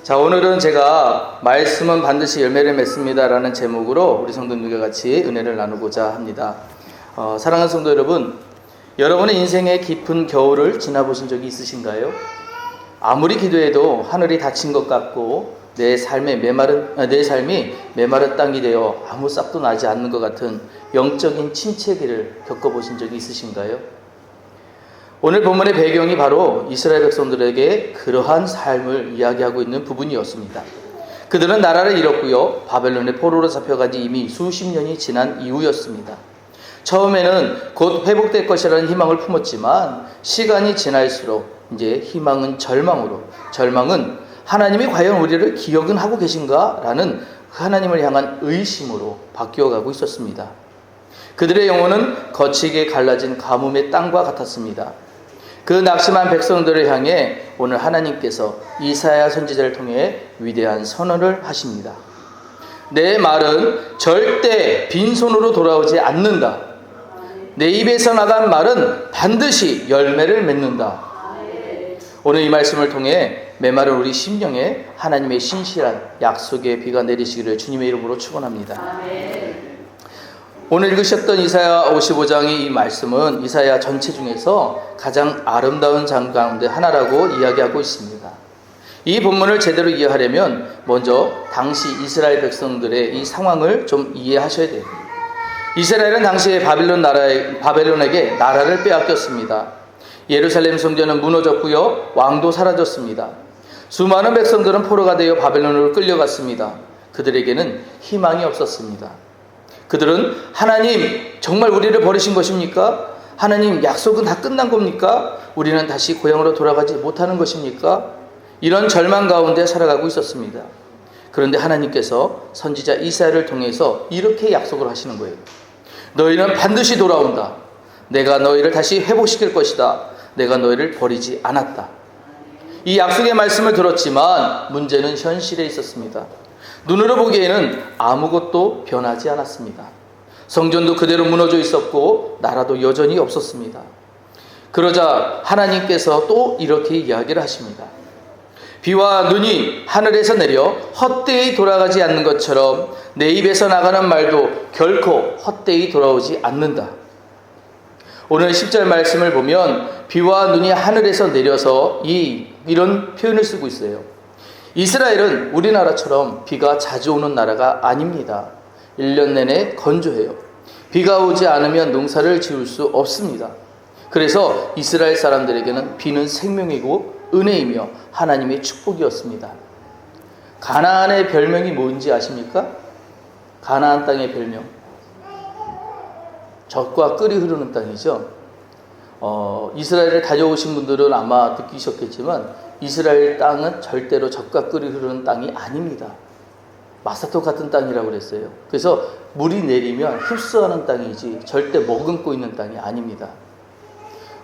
자, 오늘은 제가 말씀은 반드시 열매를 맺습니다 라는 제목으로 우리 성도님들과 같이 은혜를 나누고자 합니다. 사랑하는 성도 여러분, 여러분의 인생의 깊은 겨울을 지나보신 적이 있으신가요? 아무리 기도해도 하늘이 닫힌 것 같고 내 삶이 메마른 땅이 되어 아무 싹도 나지 않는 것 같은 영적인 침체기를 겪어보신 적이 있으신가요? 오늘 본문의 배경이 바로 이스라엘 백성들에게 그러한 삶을 이야기하고 있는 부분이었습니다. 그들은 나라를 잃었고요, 바벨론의 포로로 잡혀간 지 이미 수십 년이 지난 이후였습니다. 처음에는 곧 회복될 것이라는 희망을 품었지만 시간이 지날수록 이제 희망은 절망은 하나님이 과연 우리를 기억은 하고 계신가? 라는 하나님을 향한 의심으로 바뀌어가고 있었습니다. 그들의 영혼은 거치게 갈라진 가뭄의 땅과 같았습니다. 그 낙심한 백성들을 향해 오늘 하나님께서 이사야 선지자를 통해 위대한 선언을 하십니다. 내 말은 절대 빈손으로 돌아오지 않는다. 내 입에서 나간 말은 반드시 열매를 맺는다. 오늘 이 말씀을 통해 메마른 우리 심령에 하나님의 신실한 약속의 비가 내리시기를 주님의 이름으로 축원합니다. 오늘 읽으셨던 이사야 55장의 이 말씀은 이사야 전체 중에서 가장 아름다운 장 가운데 하나라고 이야기하고 있습니다. 이 본문을 제대로 이해하려면 먼저 당시 이스라엘 백성들의 이 상황을 좀 이해하셔야 돼요. 이스라엘은 당시에 바벨론에게 나라를 빼앗겼습니다. 예루살렘 성전은 무너졌고요, 왕도 사라졌습니다. 수많은 백성들은 포로가 되어 바벨론으로 끌려갔습니다. 그들에게는 희망이 없었습니다. 그들은 하나님 정말 우리를 버리신 것입니까? 하나님 약속은 다 끝난 겁니까? 우리는 다시 고향으로 돌아가지 못하는 것입니까? 이런 절망 가운데 살아가고 있었습니다. 그런데 하나님께서 선지자 이사야를 통해서 이렇게 약속을 하시는 거예요. 너희는 반드시 돌아온다. 내가 너희를 다시 회복시킬 것이다. 내가 너희를 버리지 않았다. 이 약속의 말씀을 들었지만 문제는 현실에 있었습니다. 눈으로 보기에는 아무것도 변하지 않았습니다. 성전도 그대로 무너져 있었고 나라도 여전히 없었습니다. 그러자 하나님께서 또 이렇게 이야기를 하십니다. 비와 눈이 하늘에서 내려 헛되이 돌아가지 않는 것처럼 내 입에서 나가는 말도 결코 헛되이 돌아오지 않는다. 오늘 10절 말씀을 보면 비와 눈이 하늘에서 내려서 이런 표현을 쓰고 있어요. 이스라엘은 우리나라처럼 비가 자주 오는 나라가 아닙니다. 1년 내내 건조해요. 비가 오지 않으면 농사를 지을 수 없습니다. 그래서 이스라엘 사람들에게는 비는 생명이고 은혜이며 하나님의 축복이었습니다. 가나안의 별명이 뭔지 아십니까? 가나안 땅의 별명, 젖과 꿀이 흐르는 땅이죠. 이스라엘을 다녀오신 분들은 아마 느끼셨겠지만 이스라엘 땅은 절대로 젖과 꿀이 흐르는 땅이 아닙니다. 마사토 같은 땅이라고 그랬어요. 그래서 물이 내리면 흡수하는 땅이지 절대 머금고 있는 땅이 아닙니다.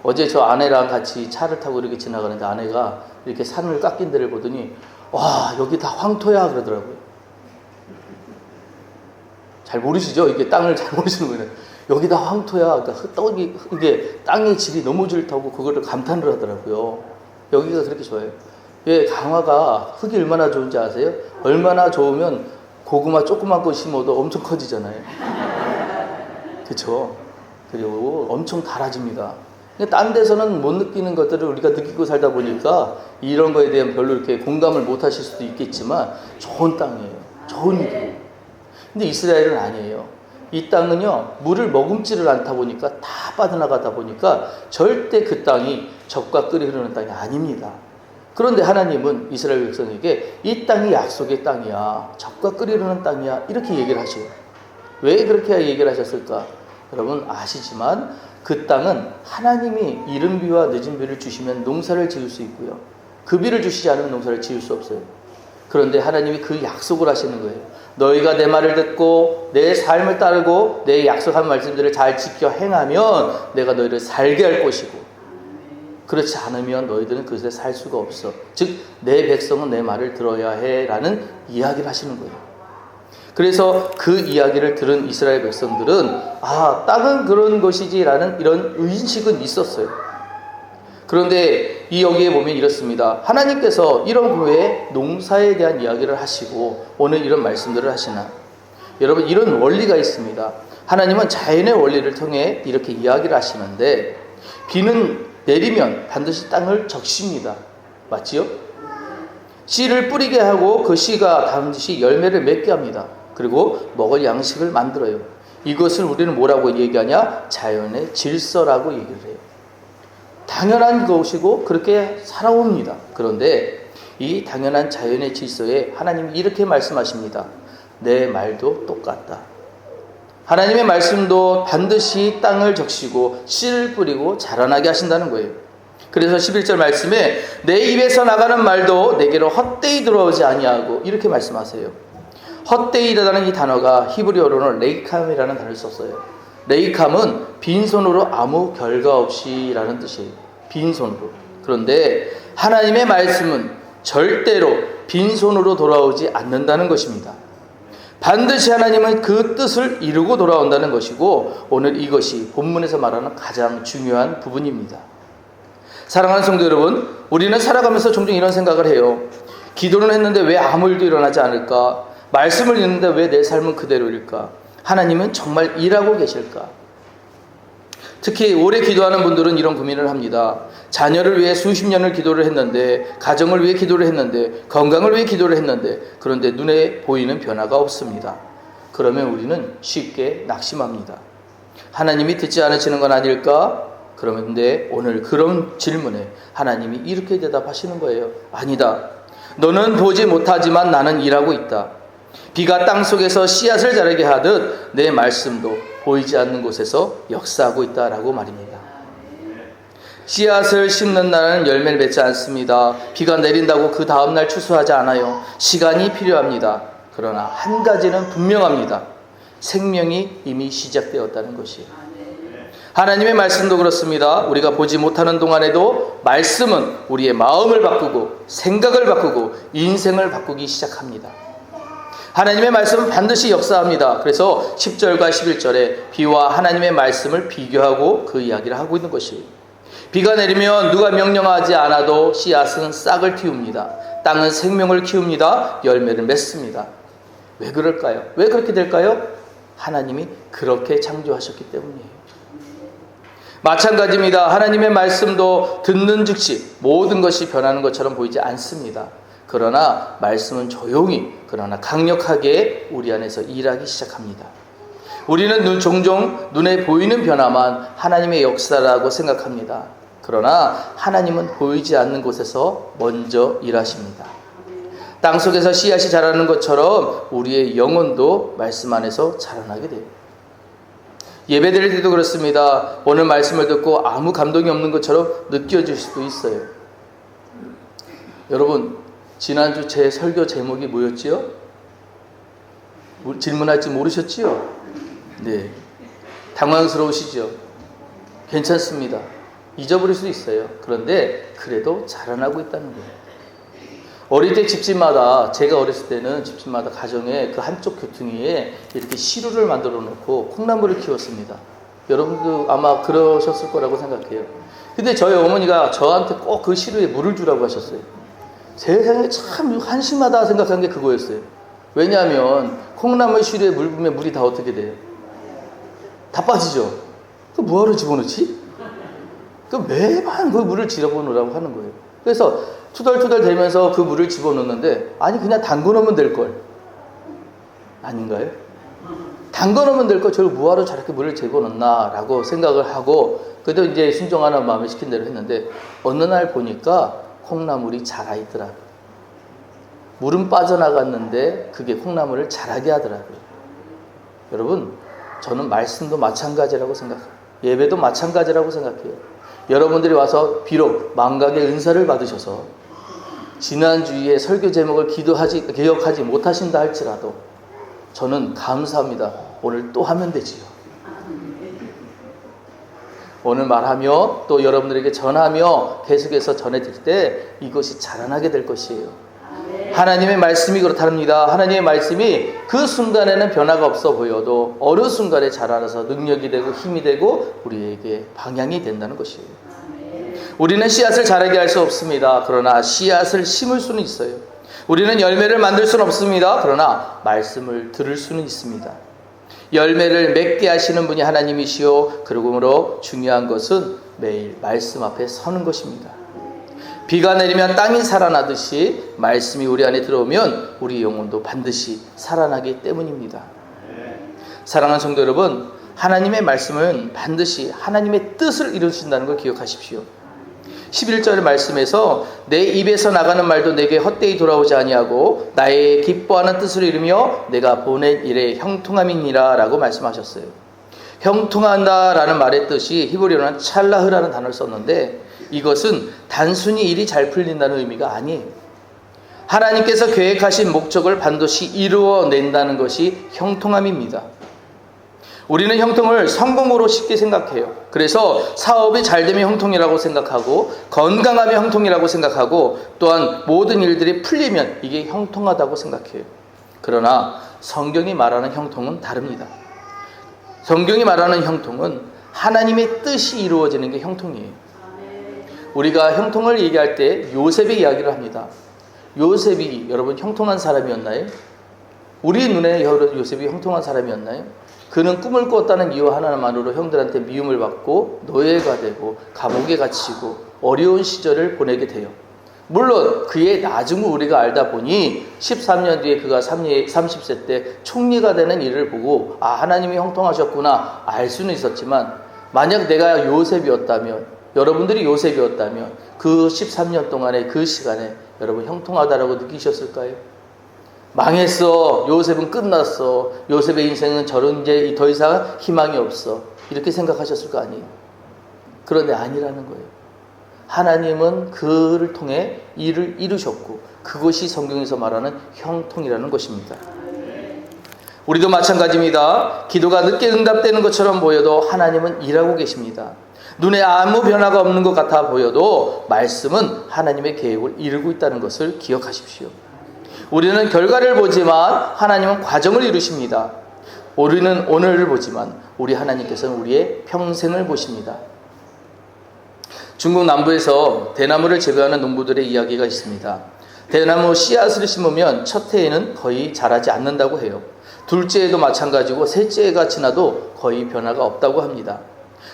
어제 저 아내랑 같이 차를 타고 이렇게 지나가는데 아내가 이렇게 산을 깎인 데를 보더니 와, 여기 다 황토야 그러더라고요. 잘 모르시죠? 이게 땅을 잘 모르시는 거예요. 여기 다 황토야. 그러니까 이게 땅의 질이 너무 좋다고 그거를 감탄을 하더라고요. 여기가 그렇게 좋아요. 왜 강화가 흙이 얼마나 좋은지 아세요? 얼마나 좋으면 고구마 조그만 거 심어도 엄청 커지잖아요. 그렇죠? 그리고 엄청 달아집니다. 딴 데서는 못 느끼는 것들을 우리가 느끼고 살다 보니까 이런 거에 대한 별로 이렇게 공감을 못 하실 수도 있겠지만 좋은 땅이에요. 좋은 일이에요. 근데 이스라엘은 아니에요. 이 땅은요, 물을 머금지를 않다 보니까 다 빠져나가다 보니까 절대 그 땅이 젖과 꿀이 흐르는 땅이 아닙니다. 그런데 하나님은 이스라엘 백성에게 이 땅이 약속의 땅이야, 젖과 꿀이 흐르는 땅이야, 이렇게 얘기를 하셔요. 왜 그렇게 얘기를 하셨을까? 여러분 아시지만 그 땅은 하나님이 이른 비와 늦은 비를 주시면 농사를 지을 수 있고요, 그 비를 주시지 않으면 농사를 지을 수 없어요. 그런데 하나님이 그 약속을 하시는 거예요. 너희가 내 말을 듣고 내 삶을 따르고 내 약속한 말씀들을 잘 지켜 행하면 내가 너희를 살게 할 것이고, 그렇지 않으면 너희들은 그것에 살 수가 없어. 즉 내 백성은 내 말을 들어야 해 라는 이야기를 하시는 거예요. 그래서 그 이야기를 들은 이스라엘 백성들은 땅은 그런 것이지 라는 이런 의식은 있었어요. 그런데 이 여기에 보면 이렇습니다. 하나님께서 이런 후에 농사에 대한 이야기를 하시고 오늘 이런 말씀들을 하시나? 여러분, 이런 원리가 있습니다. 하나님은 자연의 원리를 통해 이렇게 이야기를 하시는데 비는 내리면 반드시 땅을 적십니다. 맞지요? 씨를 뿌리게 하고 그 씨가 반드시 열매를 맺게 합니다. 그리고 먹을 양식을 만들어요. 이것을 우리는 뭐라고 얘기하냐? 자연의 질서라고 얘기를 해요. 당연한 것이고 그렇게 살아옵니다. 그런데 이 당연한 자연의 질서에 하나님이 이렇게 말씀하십니다. 내 말도 똑같다. 하나님의 말씀도 반드시 땅을 적시고 씨를 뿌리고 자라나게 하신다는 거예요. 그래서 11절 말씀에 내 입에서 나가는 말도 내게로 헛되이 들어오지 아니하고 이렇게 말씀하세요. 헛되이라는 이 단어가 히브리어로는 레이캄이라는 단어를 썼어요. 레이캄은 빈손으로 아무 결과 없이라는 뜻이에요. 빈손으로. 그런데 하나님의 말씀은 절대로 빈손으로 돌아오지 않는다는 것입니다. 반드시 하나님은 그 뜻을 이루고 돌아온다는 것이고 오늘 이것이 본문에서 말하는 가장 중요한 부분입니다. 사랑하는 성도 여러분, 우리는 살아가면서 종종 이런 생각을 해요. 기도는 했는데 왜 아무 일도 일어나지 않을까? 말씀을 읽는데 왜 내 삶은 그대로일까? 하나님은 정말 일하고 계실까? 특히 오래 기도하는 분들은 이런 고민을 합니다. 자녀를 위해 수십 년을 기도를 했는데, 가정을 위해 기도를 했는데, 건강을 위해 기도를 했는데, 그런데 눈에 보이는 변화가 없습니다. 그러면 우리는 쉽게 낙심합니다. 하나님이 듣지 않으시는 건 아닐까? 그런데 오늘 그런 질문에 하나님이 이렇게 대답하시는 거예요. 아니다. 너는 보지 못하지만 나는 일하고 있다. 비가 땅속에서 씨앗을 자라게 하듯 내 말씀도 보이지 않는 곳에서 역사하고 있다라고 말입니다. 씨앗을 심는 날은 열매를 맺지 않습니다. 비가 내린다고 그 다음날 추수하지 않아요. 시간이 필요합니다. 그러나 한 가지는 분명합니다. 생명이 이미 시작되었다는 것이에요. 하나님의 말씀도 그렇습니다. 우리가 보지 못하는 동안에도 말씀은 우리의 마음을 바꾸고 생각을 바꾸고 인생을 바꾸기 시작합니다. 하나님의 말씀은 반드시 역사합니다. 그래서 10절과 11절에 비와 하나님의 말씀을 비교하고 그 이야기를 하고 있는 것이에요. 비가 내리면 누가 명령하지 않아도 씨앗은 싹을 틔웁니다. 땅은 생명을 키웁니다. 열매를 맺습니다. 왜 그럴까요? 왜 그렇게 될까요? 하나님이 그렇게 창조하셨기 때문이에요. 마찬가지입니다. 하나님의 말씀도 듣는 즉시 모든 것이 변하는 것처럼 보이지 않습니다. 그러나 말씀은 조용히 그러나 강력하게 우리 안에서 일하기 시작합니다. 우리는 종종 눈에 보이는 변화만 하나님의 역사라고 생각합니다. 그러나 하나님은 보이지 않는 곳에서 먼저 일하십니다. 땅속에서 씨앗이 자라는 것처럼 우리의 영혼도 말씀 안에서 자라나게 돼요. 예배 드릴 때도 그렇습니다. 오늘 말씀을 듣고 아무 감동이 없는 것처럼 느껴질 수도 있어요. 여러분, 지난주 제 설교 제목이 뭐였지요? 질문할지 모르셨지요? 네. 당황스러우시죠? 괜찮습니다. 잊어버릴 수 있어요. 그런데 그래도 자라나고 있다는 거예요. 어릴 때 집집마다, 제가 어렸을 때는 집집마다 가정에 그 한쪽 교퉁이에 이렇게 시루를 만들어 놓고 콩나물을 키웠습니다. 여러분도 아마 그러셨을 거라고 생각해요. 근데 저희 어머니가 저한테 꼭 그 시루에 물을 주라고 하셨어요. 세상에 참 한심하다 생각한 게 그거였어요. 왜냐하면 콩나물 시루에 물 부으면 물이 다 어떻게 돼요? 다 빠지죠? 그 뭐하러 집어넣지? 그 매번 그 물을 집어넣으라고 하는 거예요. 그래서 투덜투덜 대면서 그 물을 집어넣는데 아니 그냥 담궈놓으면 될걸. 아닌가요? 담궈놓으면 될걸 저를 뭐하러 저렇게 물을 집어넣나 라고 생각을 하고 그래도 이제 순종하는 마음에 시킨 대로 했는데 어느 날 보니까 콩나물이 자라있더라고요. 물은 빠져나갔는데 그게 콩나물을 자라게 하더라고요. 여러분, 저는 말씀도 마찬가지라고 생각해요. 예배도 마찬가지라고 생각해요. 여러분들이 와서 비록 망각의 은사를 받으셔서 지난주에 설교 제목을 기억하지 못하신다 할지라도 저는 감사합니다. 오늘 또 하면 되지요. 오늘 말하며 또 여러분들에게 전하며 계속해서 전해드릴 때 이것이 자라나게 될 것이에요. 하나님의 말씀이 그렇답니다. 하나님의 말씀이 그 순간에는 변화가 없어 보여도 어느 순간에 자라나서 능력이 되고 힘이 되고 우리에게 방향이 된다는 것이에요. 우리는 씨앗을 자라게 할 수 없습니다. 그러나 씨앗을 심을 수는 있어요. 우리는 열매를 만들 수는 없습니다. 그러나 말씀을 들을 수는 있습니다. 열매를 맺게 하시는 분이 하나님이시요, 그러므로 중요한 것은 매일 말씀 앞에 서는 것입니다. 비가 내리면 땅이 살아나듯이 말씀이 우리 안에 들어오면 우리 영혼도 반드시 살아나기 때문입니다. 사랑하는 성도 여러분, 하나님의 말씀은 반드시 하나님의 뜻을 이루신다는 걸 기억하십시오. 11절 말씀에서 내 입에서 나가는 말도 내게 헛되이 돌아오지 아니하고 나의 기뻐하는 뜻을 이루며 내가 보낸 일에 형통함이니라 라고 말씀하셨어요. 형통한다라는 말의 뜻이 히브리어는 찰라흐라는 단어를 썼는데, 이것은 단순히 일이 잘 풀린다는 의미가 아니에요. 하나님께서 계획하신 목적을 반드시 이루어낸다는 것이 형통함입니다. 우리는 형통을 성공으로 쉽게 생각해요. 그래서 사업이 잘 되면 형통이라고 생각하고, 건강하면 형통이라고 생각하고, 또한 모든 일들이 풀리면 이게 형통하다고 생각해요. 그러나 성경이 말하는 형통은 다릅니다. 성경이 말하는 형통은 하나님의 뜻이 이루어지는 게 형통이에요. 우리가 형통을 얘기할 때 요셉의 이야기를 합니다. 요셉이 여러분 형통한 사람이었나요? 우리 눈에 요셉이 형통한 사람이었나요? 그는 꿈을 꿨다는 이유 하나만으로 형들한테 미움을 받고 노예가 되고 감옥에 갇히고 어려운 시절을 보내게 돼요. 물론 그의 나중을 우리가 알다 보니 13년 뒤에 그가 30세 때 총리가 되는 일을 보고 하나님이 형통하셨구나 알 수는 있었지만, 만약 내가 요셉이었다면, 여러분들이 요셉이었다면 그 13년 동안의 그 시간에 여러분 형통하다라고 느끼셨을까요? 망했어. 요셉은 끝났어. 요셉의 인생은 저런 이제 더 이상 희망이 없어. 이렇게 생각하셨을 거 아니에요? 그런데 아니라는 거예요. 하나님은 그를 통해 일을 이루셨고, 그것이 성경에서 말하는 형통이라는 것입니다. 우리도 마찬가지입니다. 기도가 늦게 응답되는 것처럼 보여도 하나님은 일하고 계십니다. 눈에 아무 변화가 없는 것 같아 보여도 말씀은 하나님의 계획을 이루고 있다는 것을 기억하십시오. 우리는 결과를 보지만 하나님은 과정을 이루십니다. 우리는 오늘을 보지만 우리 하나님께서는 우리의 평생을 보십니다. 중국 남부에서 대나무를 재배하는 농부들의 이야기가 있습니다. 대나무 씨앗을 심으면 첫 해에는 거의 자라지 않는다고 해요. 둘째 해도 마찬가지고 셋째 해가 지나도 거의 변화가 없다고 합니다.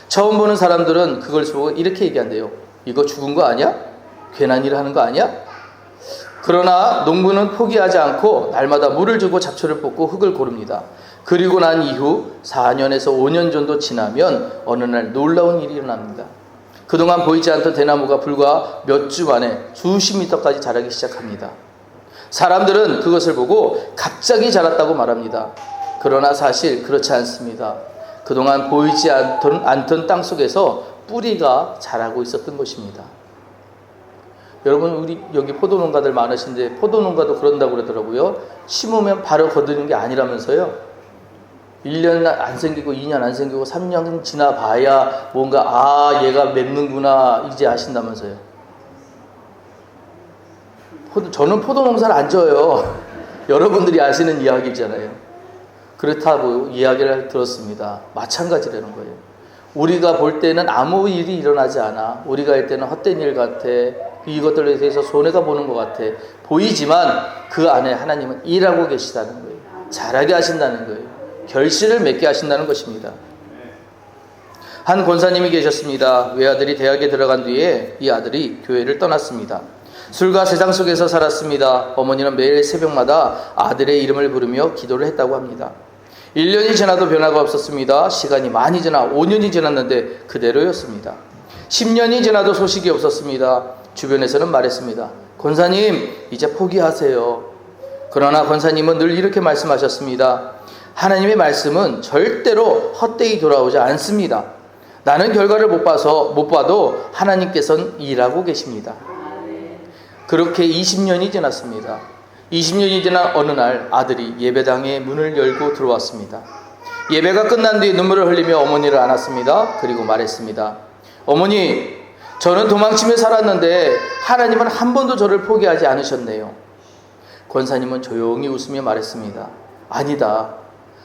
처음 보는 사람들은 그걸 보고 이렇게 얘기한대요. 이거 죽은 거 아니야? 괜한 일을 하는 거 아니야? 그러나 농부는 포기하지 않고 날마다 물을 주고 잡초를 뽑고 흙을 고릅니다. 그리고 난 이후 4년에서 5년 정도 지나면 어느 날 놀라운 일이 일어납니다. 그동안 보이지 않던 대나무가 불과 몇 주 만에 수십 미터까지 자라기 시작합니다. 사람들은 그것을 보고 갑자기 자랐다고 말합니다. 그러나 사실 그렇지 않습니다. 그동안 보이지 않던 땅 속에서 뿌리가 자라고 있었던 것입니다. 여러분, 우리 여기 포도농가들 많으신데 포도농가도 그런다고 그러더라고요. 심으면 바로 거두는 게 아니라면서요. 1년 안 생기고 2년 안 생기고 3년 지나봐야 뭔가 얘가 맺는구나 이제 아신다면서요. 저는 포도농사를 안 져요. 여러분들이 아시는 이야기잖아요. 그렇다고 이야기를 들었습니다. 마찬가지라는 거예요. 우리가 볼 때는 아무 일이 일어나지 않아. 우리가 할 때는 헛된 일 같아. 이것들에 대해서 손해가 보는 것 같아. 보이지만 그 안에 하나님은 일하고 계시다는 거예요. 잘하게 하신다는 거예요. 결실을 맺게 하신다는 것입니다. 한 권사님이 계셨습니다. 외아들이 대학에 들어간 뒤에 이 아들이 교회를 떠났습니다. 술과 세상 속에서 살았습니다. 어머니는 매일 새벽마다 아들의 이름을 부르며 기도를 했다고 합니다. 1년이 지나도 변화가 없었습니다. 시간이 많이 지나 5년이 지났는데 그대로였습니다. 10년이 지나도 소식이 없었습니다. 주변에서는 말했습니다. 권사님, 이제 포기하세요. 그러나 권사님은 늘 이렇게 말씀하셨습니다. 하나님의 말씀은 절대로 헛되이 돌아오지 않습니다. 나는 결과를 못 봐도 하나님께서는 일하고 계십니다. 그렇게 20년이 지났습니다. 20년이 지난 어느 날 아들이 예배당에 문을 열고 들어왔습니다. 예배가 끝난 뒤 눈물을 흘리며 어머니를 안았습니다. 그리고 말했습니다. 어머니, 저는 도망치며 살았는데 하나님은 한 번도 저를 포기하지 않으셨네요. 권사님은 조용히 웃으며 말했습니다. 아니다.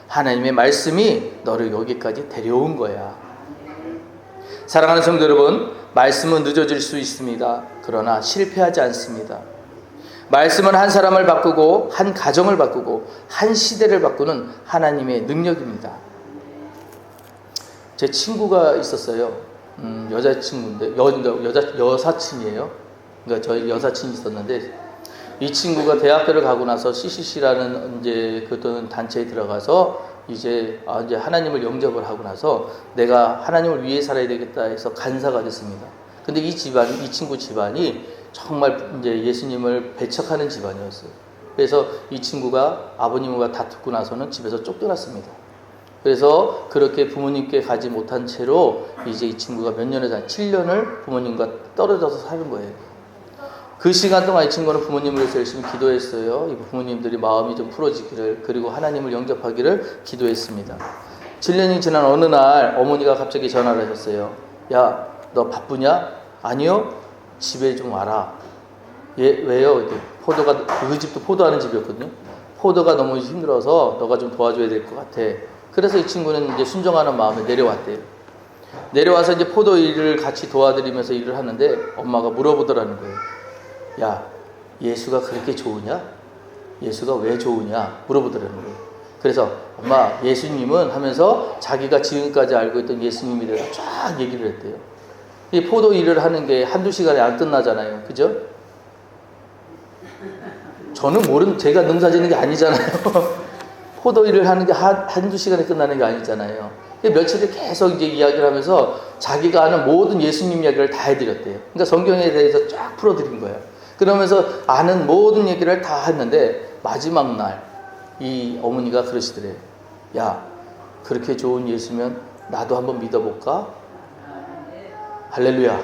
하나님의 말씀이 너를 여기까지 데려온 거야. 사랑하는 성도 여러분, 말씀은 늦어질 수 있습니다. 그러나 실패하지 않습니다. 말씀은 한 사람을 바꾸고 한 가정을 바꾸고 한 시대를 바꾸는 하나님의 능력입니다. 제 친구가 있었어요. 여자친구인데 여사친이에요. 그러니까 저희 여사친이 있었는데 이 친구가 대학교를 가고 나서 CCC라는 이제 그떤 단체에 들어가서 이제 하나님을 영접을 하고 나서 내가 하나님을 위해 살아야 되겠다 해서 간사가 됐습니다. 근데 이 친구 집안이 정말 이제 예수님을 배척하는 집안이었어요. 그래서 이 친구가 아버님과 다투고 나서는 집에서 쫓겨났습니다. 그래서 그렇게 부모님께 가지 못한 채로 이제 이 친구가 몇 년을 7년을 부모님과 떨어져서 사는 거예요. 그 시간 동안 이 친구는 부모님을 위해서 열심히 기도했어요. 이 부모님들이 마음이 좀 풀어지기를, 그리고 하나님을 영접하기를 기도했습니다. 7년이 지난 어느 날 어머니가 갑자기 전화를 하셨어요. 야, 너 바쁘냐? 아니요. 집에 좀 와라. 왜요? 이렇게 그 집도 포도하는 집이었거든요. 포도가 너무 힘들어서 너가 좀 도와줘야 될 것 같아. 그래서 이 친구는 이제 순종하는 마음에 내려왔대요. 내려와서 이제 포도 일을 같이 도와드리면서 일을 하는데 엄마가 물어보더라는 거예요. 야, 예수가 그렇게 좋으냐? 예수가 왜 좋으냐? 물어보더라는 거예요. 그래서 엄마, 예수님은 하면서 자기가 지금까지 알고 있던 예수님에 대해서 쫙 얘기를 했대요. 이 포도 일을 하는 게 한두 시간에 안 끝나잖아요. 그죠? 제가 농사 짓는 게 아니잖아요. 포도 일을 하는 게 한두 시간에 끝나는 게 아니잖아요. 며칠을 계속 이제 이야기를 하면서 자기가 아는 모든 예수님 이야기를 다 해드렸대요. 그러니까 성경에 대해서 쫙 풀어드린 거예요. 그러면서 아는 모든 얘기를 다 했는데 마지막 날 이 어머니가 그러시더래요. 야, 그렇게 좋은 예수면 나도 한번 믿어볼까? 할렐루야.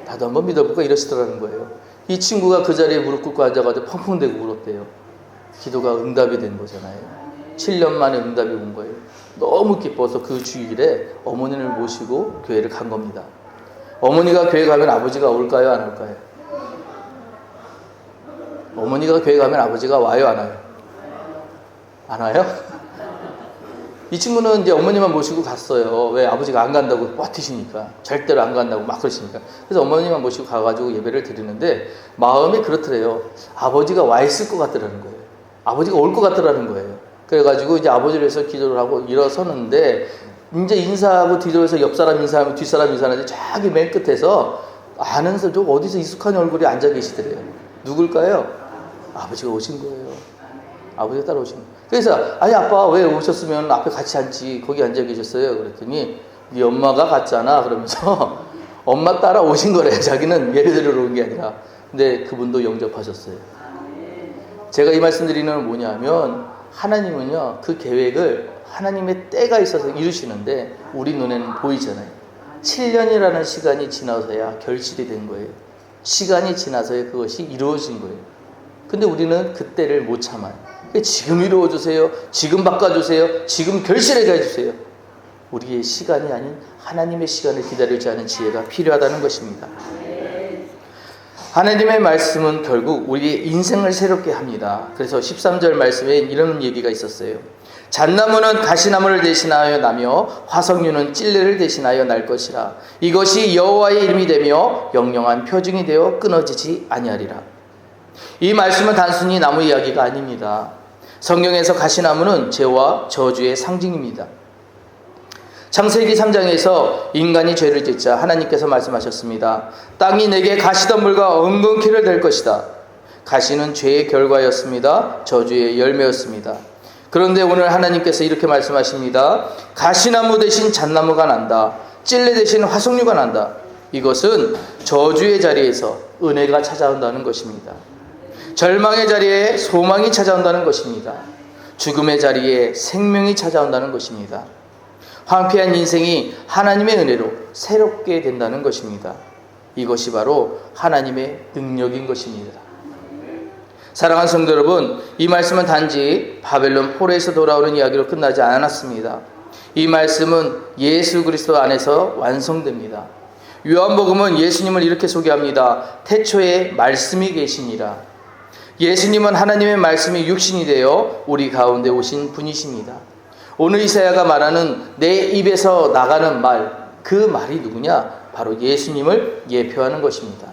나도 한번 믿어볼까? 이러시더라는 거예요. 이 친구가 그 자리에 무릎 꿇고 앉아가지고 펑펑 대고 울었대요. 기도가 응답이 된 거잖아요. 7년 만에 응답이 온 거예요. 너무 기뻐서 그 주일에 어머니를 모시고 교회를 간 겁니다. 어머니가 교회 가면 아버지가 올까요? 안 올까요? 어머니가 교회 가면 아버지가 와요? 안 와요? 안 와요? 이 친구는 이제 어머니만 모시고 갔어요. 왜? 아버지가 안 간다고 버티시니까. 절대로 안 간다고 막 그러시니까. 그래서 어머니만 모시고 가가지고 예배를 드리는데 마음이 그렇더래요. 아버지가 와 있을 것 같더라는 거예요. 아버지가 올 것 같더라는 거예요. 그래가지고 이제 아버지를 해서 기도를 하고 일어서는데 이제 인사하고 뒤돌아서 옆 사람 인사하고 뒷 사람 인사하는데 저기 맨 끝에서 아는 사람 어디서 익숙한 얼굴이 앉아 계시더래요. 누굴까요? 아버지가 오신 거예요. 아버지가 따라오신 거예요. 그래서 아니 아빠 왜 오셨으면 앞에 같이 앉지, 거기 앉아 계셨어요. 그랬더니 네 엄마가 갔잖아 그러면서 엄마 따라 오신 거래요. 자기는 예배드리러 온 게 아니라. 근데 그분도 영접하셨어요. 제가 이 말씀 드리는 건 뭐냐면 하나님은요 그 계획을 하나님의 때가 있어서 이루시는데 우리 눈에는 보이잖아요. 7년이라는 시간이 지나서야 결실이 된 거예요. 시간이 지나서야 그것이 이루어진 거예요. 근데 우리는 그 때를 못 참아요. 지금 이루어주세요. 지금 바꿔주세요. 지금 결실하게 해주세요. 우리의 시간이 아닌 하나님의 시간을 기다리지 않은 지혜가 필요하다는 것입니다. 하나님의 말씀은 결국 우리의 인생을 새롭게 합니다. 그래서 13절 말씀에 이런 얘기가 있었어요. 잣나무는 가시나무를 대신하여 나며 화석류는 찔레를 대신하여 날 것이라. 이것이 여호와의 이름이 되며 영영한 표징이 되어 끊어지지 아니하리라. 이 말씀은 단순히 나무 이야기가 아닙니다. 성경에서 가시나무는 죄와 저주의 상징입니다. 창세기 3장에서 인간이 죄를 짓자 하나님께서 말씀하셨습니다. 땅이 내게 가시덤불과 엉겅퀴를 댈 것이다. 가시는 죄의 결과였습니다. 저주의 열매였습니다. 그런데 오늘 하나님께서 이렇게 말씀하십니다. 가시나무 대신 잣나무가 난다. 찔레 대신 화석류가 난다. 이것은 저주의 자리에서 은혜가 찾아온다는 것입니다. 절망의 자리에 소망이 찾아온다는 것입니다. 죽음의 자리에 생명이 찾아온다는 것입니다. 황폐한 인생이 하나님의 은혜로 새롭게 된다는 것입니다. 이것이 바로 하나님의 능력인 것입니다. 사랑하는 성도 여러분, 이 말씀은 단지 바벨론 포로에서 돌아오는 이야기로 끝나지 않았습니다. 이 말씀은 예수 그리스도 안에서 완성됩니다. 요한복음은 예수님을 이렇게 소개합니다. 태초에 말씀이 계시니라. 예수님은 하나님의 말씀이 육신이 되어 우리 가운데 오신 분이십니다. 오늘 이사야가 말하는 내 입에서 나가는 말, 그 말이 누구냐? 바로 예수님을 예표하는 것입니다.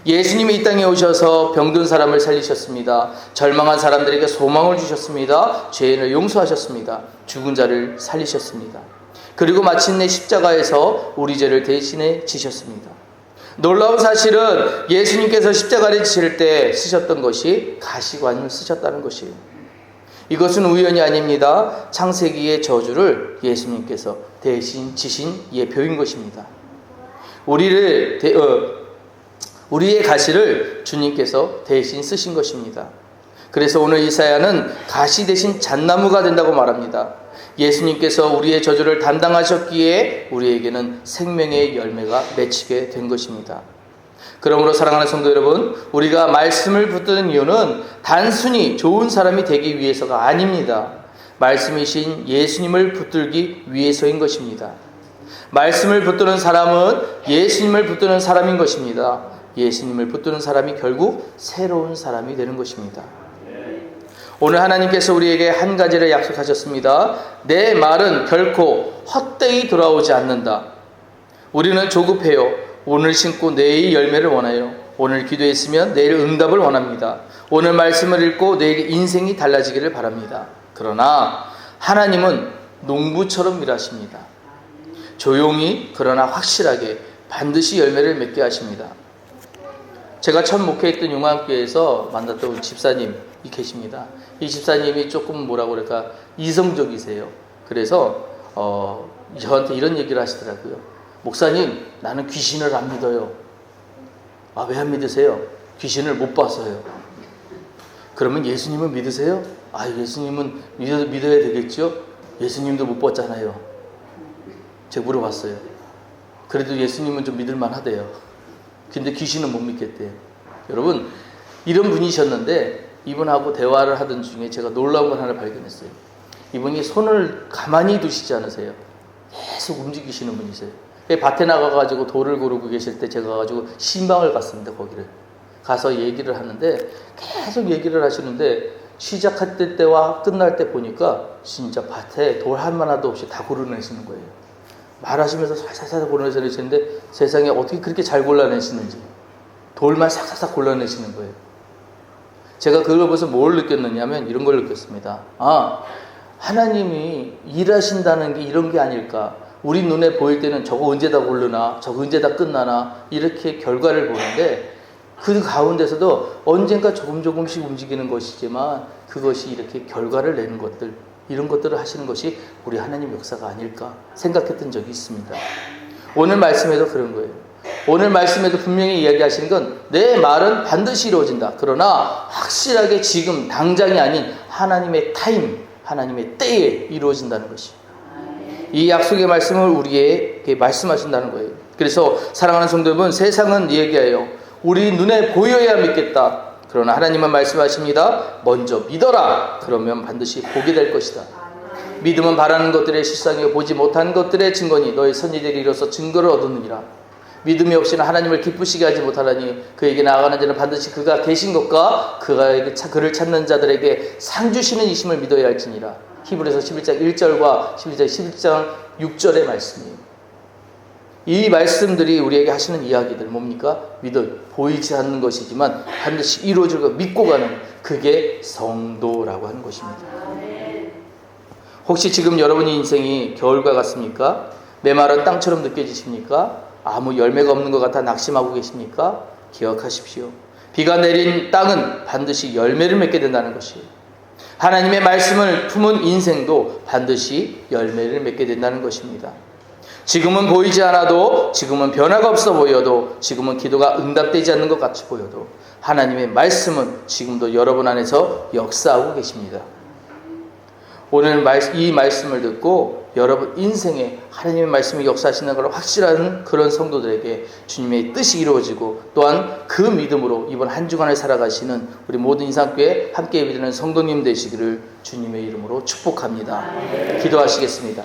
예수님이 이 땅에 오셔서 병든 사람을 살리셨습니다. 절망한 사람들에게 소망을 주셨습니다. 죄인을 용서하셨습니다. 죽은 자를 살리셨습니다. 그리고 마침내 십자가에서 우리 죄를 대신해 지셨습니다. 놀라운 사실은 예수님께서 십자가를 지실 때 쓰셨던 것이 가시관을 쓰셨다는 것이에요. 이것은 우연이 아닙니다. 창세기의 저주를 예수님께서 대신 지신 예표인 것입니다. 우리의 가시를 주님께서 대신 쓰신 것입니다. 그래서 오늘 이사야는 가시 대신 잣나무가 된다고 말합니다. 예수님께서 우리의 저주를 담당하셨기에 우리에게는 생명의 열매가 맺히게 된 것입니다. 그러므로 사랑하는 성도 여러분, 우리가 말씀을 붙드는 이유는 단순히 좋은 사람이 되기 위해서가 아닙니다. 말씀이신 예수님을 붙들기 위해서인 것입니다. 말씀을 붙드는 사람은 예수님을 붙드는 사람인 것입니다. 예수님을 붙드는 사람이 결국 새로운 사람이 되는 것입니다. 오늘 하나님께서 우리에게 한 가지를 약속하셨습니다. 내 말은 결코 헛되이 돌아오지 않는다. 우리는 조급해요. 오늘 심고 내일 열매를 원해요. 오늘 기도했으면 내일 응답을 원합니다. 오늘 말씀을 읽고 내일 인생이 달라지기를 바랍니다. 그러나 하나님은 농부처럼 일하십니다. 조용히 그러나 확실하게 반드시 열매를 맺게 하십니다. 제가 첫 목회했던 용암교회에서 만났던 집사님이 계십니다. 이 집사님이 조금 뭐라고 그럴까 이성적이세요. 그래서 저한테 이런 얘기를 하시더라고요. 목사님, 나는 귀신을 안 믿어요. 아, 왜 안 믿으세요? 귀신을 못 봐서요. 그러면 예수님은 믿으세요? 아, 예수님은 믿어야 되겠죠? 예수님도 못 봤잖아요. 제가 물어봤어요. 그래도 예수님은 좀 믿을만 하대요. 근데 귀신은 못 믿겠대요. 여러분, 이런 분이셨는데 이분하고 대화를 하던 중에 제가 놀라운 걸 하나 발견했어요. 이분이 손을 가만히 두시지 않으세요. 계속 움직이시는 분이세요. 밭에 나가가지고 돌을 고르고 계실 때 제가 가가지고 신방을 갔습니다. 거기를 가서 얘기를 하는데 계속 얘기를 하시는데 시작할 때와 끝날 때 보니까 진짜 밭에 돌 하나도 없이 다 고르내시는 거예요. 말하시면서 살살살 골라내시는데 세상에 어떻게 그렇게 잘 골라내시는지 돌만 싹싹싹 골라내시는 거예요. 제가 그걸 보면서 뭘 느꼈느냐면 이런 걸 느꼈습니다. 아, 하나님이 일하신다는 게 이런 게 아닐까. 우리 눈에 보일 때는 저거 언제 다 고르나, 저거 언제 다 끝나나 이렇게 결과를 보는데 그 가운데서도 언젠가 조금씩 움직이는 것이지만 그것이 이렇게 결과를 내는 것들, 이런 것들을 하시는 것이 우리 하나님 역사가 아닐까 생각했던 적이 있습니다. 오늘 말씀에도 그런 거예요. 오늘 말씀에도 분명히 이야기하시는 건 내 말은 반드시 이루어진다. 그러나 확실하게 지금 당장이 아닌 하나님의 타임, 하나님의 때에 이루어진다는 것이. 이 약속의 말씀을 우리에게 말씀하신다는 거예요. 그래서 사랑하는 성도 여러분, 세상은 얘기해요. 우리 눈에 보여야 믿겠다. 그러나 하나님은 말씀하십니다. 먼저 믿어라. 그러면 반드시 보게 될 것이다. 믿음은 바라는 것들의 실상이요 보지 못한 것들의 증거니 너희 선지자들이 이로써 증거를 얻었느니라. 믿음이 없이는 하나님을 기쁘시게 하지 못하라니 그에게 나아가는 자는 반드시 그가 계신 것과 그를 찾는 자들에게 상 주시는 이심을 믿어야 할지니라. 히브리서 11장 1절과 11장 6절의 말씀이에요. 이 말씀들이 우리에게 하시는 이야기들 뭡니까? 보이지 않는 것이지만 반드시 이루어질 것 믿고 가는 그게 성도라고 하는 것입니다. 혹시 지금 여러분의 인생이 겨울과 같습니까? 메마른 땅처럼 느껴지십니까? 아무 열매가 없는 것 같아 낙심하고 계십니까? 기억하십시오. 비가 내린 땅은 반드시 열매를 맺게 된다는 것이에요. 하나님의 말씀을 품은 인생도 반드시 열매를 맺게 된다는 것입니다. 지금은 보이지 않아도, 지금은 변화가 없어 보여도, 지금은 기도가 응답되지 않는 것 같이 보여도 하나님의 말씀은 지금도 여러분 안에서 역사하고 계십니다. 오늘 이 말씀을 듣고 여러분 인생에 하나님의 말씀이 역사하시는 걸 확실한 그런 성도들에게 주님의 뜻이 이루어지고 또한 그 믿음으로 이번 한 주간을 살아가시는 우리 모든 인상교회 함께 예배드리는 성도님 되시기를 주님의 이름으로 축복합니다. 기도하시겠습니다.